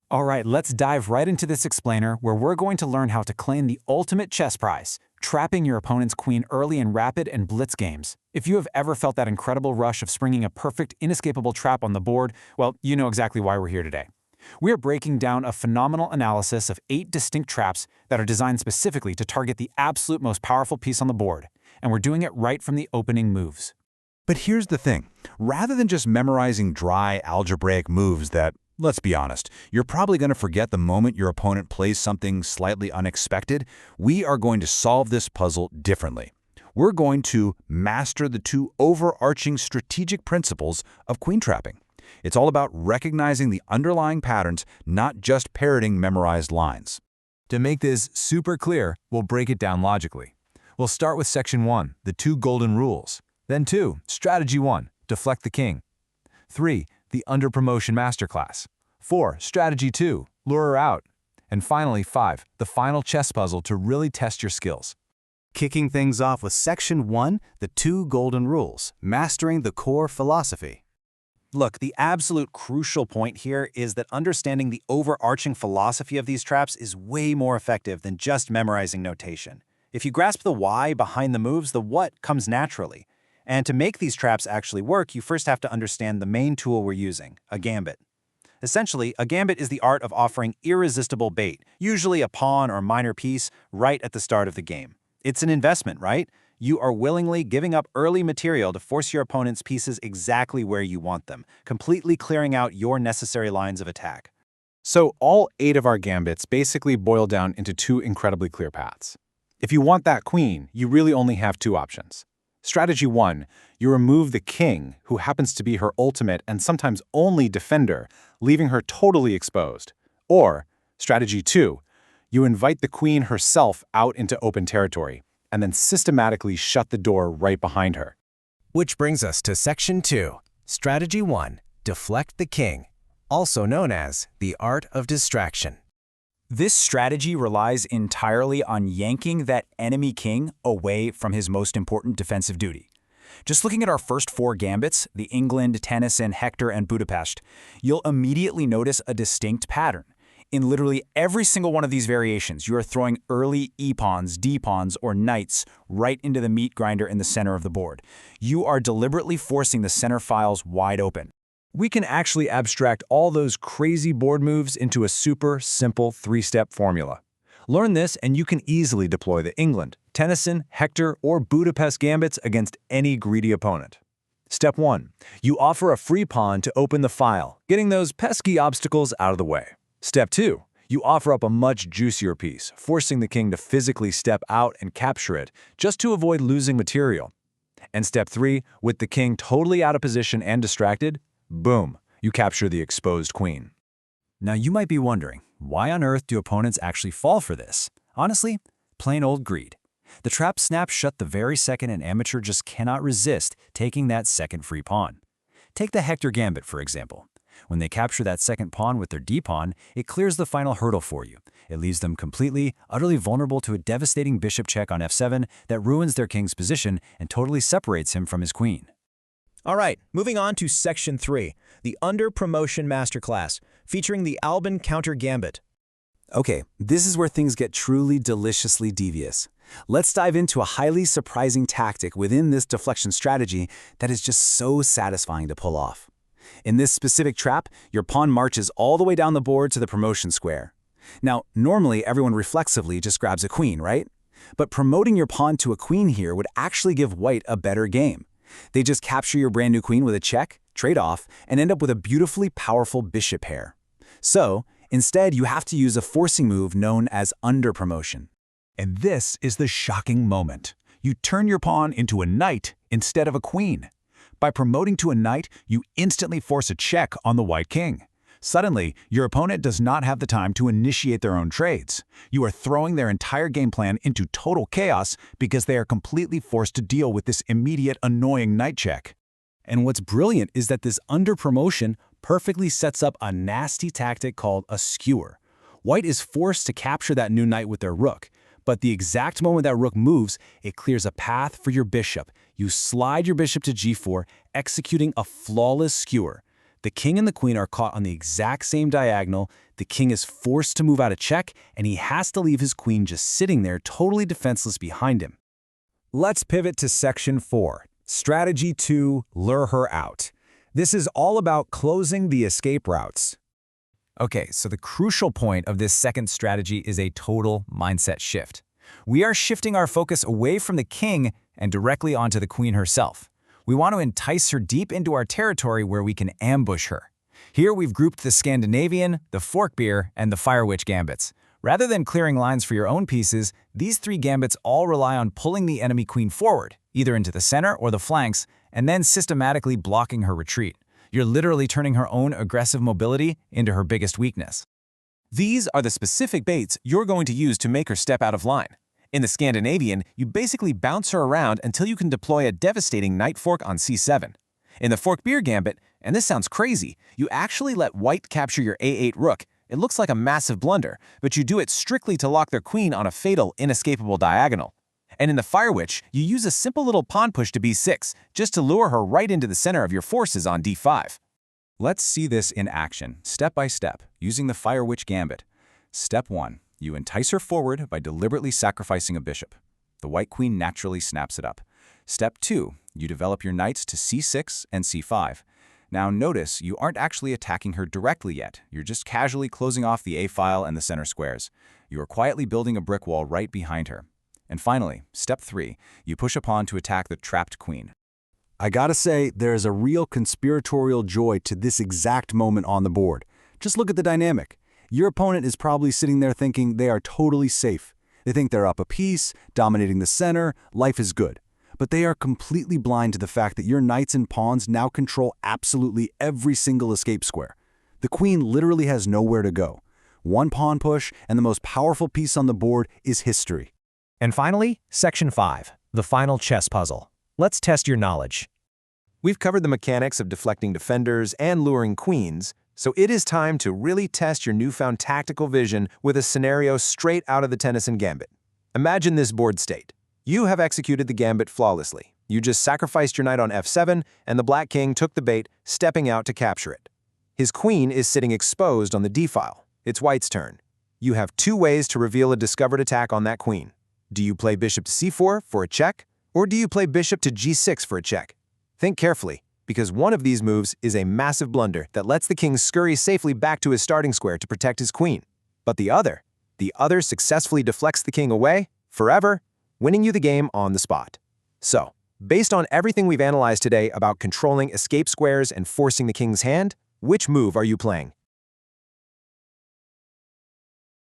All right, let's dive right into this explainer where we're going to learn how to claim the ultimate chess prize, trapping your opponent's queen early in rapid and blitz games. If you have ever felt that incredible rush of springing a perfect, inescapable trap on the board, well, you know exactly why we're here today. We are breaking down a phenomenal analysis of 8 distinct traps that are designed specifically to target the absolute most powerful piece on the board, and we're doing it right from the opening moves. But here's the thing. Rather than just memorizing dry algebraic moves that, let's be honest, you're probably going to forget the moment your opponent plays something slightly unexpected, we are going to solve this puzzle differently. We're going to master the 2 overarching strategic principles of queen trapping. It's all about recognizing the underlying patterns, not just parroting memorized lines. To make this super clear, we'll break it down logically. We'll start with Section 1, the 2 golden rules. Then 2, Strategy 1, deflect the king. 3, the under promotion masterclass. 4, Strategy 2, lure her out. And finally 5, the final chess puzzle to really test your skills. Kicking things off with Section 1, the 2 golden rules, mastering the core philosophy. Look, the absolute crucial point here is that understanding the overarching philosophy of these traps is way more effective than just memorizing notation. If you grasp the why behind the moves, the what comes naturally. And to make these traps actually work, you first have to understand the main tool we're using, a gambit. Essentially, a gambit is the art of offering irresistible bait, usually a pawn or minor piece, right at the start of the game. It's an investment, right? You are willingly giving up early material to force your opponent's pieces exactly where you want them, completely clearing out your necessary lines of attack. So all 8 of our gambits basically boil down into 2 incredibly clear paths. If you want that queen, you really only have 2 options. Strategy 1, you remove the king, who happens to be her ultimate and sometimes only defender, leaving her totally exposed. Or, Strategy 2, you invite the queen herself out into open territory, and then systematically shut the door right behind her. Which brings us to Section 2, Strategy 1, deflect the king, also known as the art of distraction. This strategy relies entirely on yanking that enemy king away from his most important defensive duty. Just looking at our first 4 gambits, the Englund, Tennison, Hector, and Budapest, you'll immediately notice a distinct pattern. In literally every single one of these variations, you are throwing early e-pawns, d-pawns, or knights right into the meat grinder in the center of the board. You are deliberately forcing the center files wide open. We can actually abstract all those crazy board moves into a super simple 3-step formula. Learn this and you can easily deploy the Englund, Tennison, Hector, or Budapest Gambits against any greedy opponent. Step 1. You offer a free pawn to open the file, getting those pesky obstacles out of the way. Step 2. You offer up a much juicier piece, forcing the king to physically step out and capture it, just to avoid losing material. And Step 3, with the king totally out of position and distracted, boom, you capture the exposed queen. Now you might be wondering, why on earth do opponents actually fall for this? Honestly, plain old greed. The trap snaps shut the very second an amateur just cannot resist taking that second free pawn. Take the Hector Gambit, for example. When they capture that second pawn with their d-pawn, it clears the final hurdle for you. It leaves them completely, utterly vulnerable to a devastating bishop check on f7 that ruins their king's position and totally separates him from his queen. All right, moving on to Section 3, the Under Promotion Masterclass, featuring the Albin Counter Gambit. Okay, this is where things get truly deliciously devious. Let's dive into a highly surprising tactic within this deflection strategy that is just so satisfying to pull off. In this specific trap, your pawn marches all the way down the board to the promotion square. Now, normally everyone reflexively just grabs a queen, right? But promoting your pawn to a queen here would actually give white a better game. They just capture your brand new queen with a check, trade off, and end up with a beautifully powerful bishop pair. So, instead you have to use a forcing move known as under promotion. And this is the shocking moment. You turn your pawn into a knight instead of a queen. By promoting to a knight, you instantly force a check on the white king. Suddenly, your opponent does not have the time to initiate their own trades. You are throwing their entire game plan into total chaos because they are completely forced to deal with this immediate annoying knight check. And what's brilliant is that this under promotion perfectly sets up a nasty tactic called a skewer. White is forced to capture that new knight with their rook, but the exact moment that rook moves, it clears a path for your bishop. You slide your bishop to g4, executing a flawless skewer. The king and the queen are caught on the exact same diagonal, The king is forced to move out of check, and he has to leave his queen just sitting there totally defenseless behind him. Let's pivot to Section 4. Strategy 2, lure her out. This is all about closing the escape routes. Okay, so the crucial point of this second strategy is a total mindset shift. We are shifting our focus away from the king and directly onto the queen herself. We want to entice her deep into our territory where we can ambush her. Here we've grouped the Scandinavian, the Forkbeer, and the Firewitch gambits. Rather than clearing lines for your own pieces, these three gambits all rely on pulling the enemy queen forward, either into the center or the flanks, and then systematically blocking her retreat. You're literally turning her own aggressive mobility into her biggest weakness. These are the specific baits you're going to use to make her step out of line. In the Scandinavian, you basically bounce her around until you can deploy a devastating knight fork on c7. In the Forkbeer gambit, and this sounds crazy, you actually let white capture your a8 rook. It looks like a massive blunder, but you do it strictly to lock their queen on a fatal, inescapable diagonal. And in the Firewitch, you use a simple little pawn push to b6, just to lure her right into the center of your forces on d5. Let's see this in action, step by step, using the Firewitch gambit. Step 1. You entice her forward by deliberately sacrificing a bishop. The white queen naturally snaps it up. Step 2. You develop your knights to c6 and c5. Now notice, you aren't actually attacking her directly yet. You're just casually closing off the a-file and the center squares. You are quietly building a brick wall right behind her. And finally, step 3. You push a pawn to attack the trapped queen. I gotta say, there is a real conspiratorial joy to this exact moment on the board. Just look at the dynamic. Your opponent is probably sitting there thinking they are totally safe. They think they're up a piece, dominating the center, life is good. But they are completely blind to the fact that your knights and pawns now control absolutely every single escape square. The queen literally has nowhere to go. One pawn push, and the most powerful piece on the board is history. And finally, Section 5, the final chess puzzle. Let's test your knowledge. We've covered the mechanics of deflecting defenders and luring queens, so it is time to really test your newfound tactical vision with a scenario straight out of the Tennison Gambit. Imagine this board state. You have executed the gambit flawlessly. You just sacrificed your knight on f7, and the black king took the bait, stepping out to capture it. His queen is sitting exposed on the d-file. It's white's turn. You have two ways to reveal a discovered attack on that queen. Do you play bishop to c4 for a check, or do you play bishop to g6 for a check? Think carefully, because one of these moves is a massive blunder that lets the king scurry safely back to his starting square to protect his queen. But the other successfully deflects the king away, forever, winning you the game on the spot. So, based on everything we've analyzed today about controlling escape squares and forcing the king's hand, which move are you playing?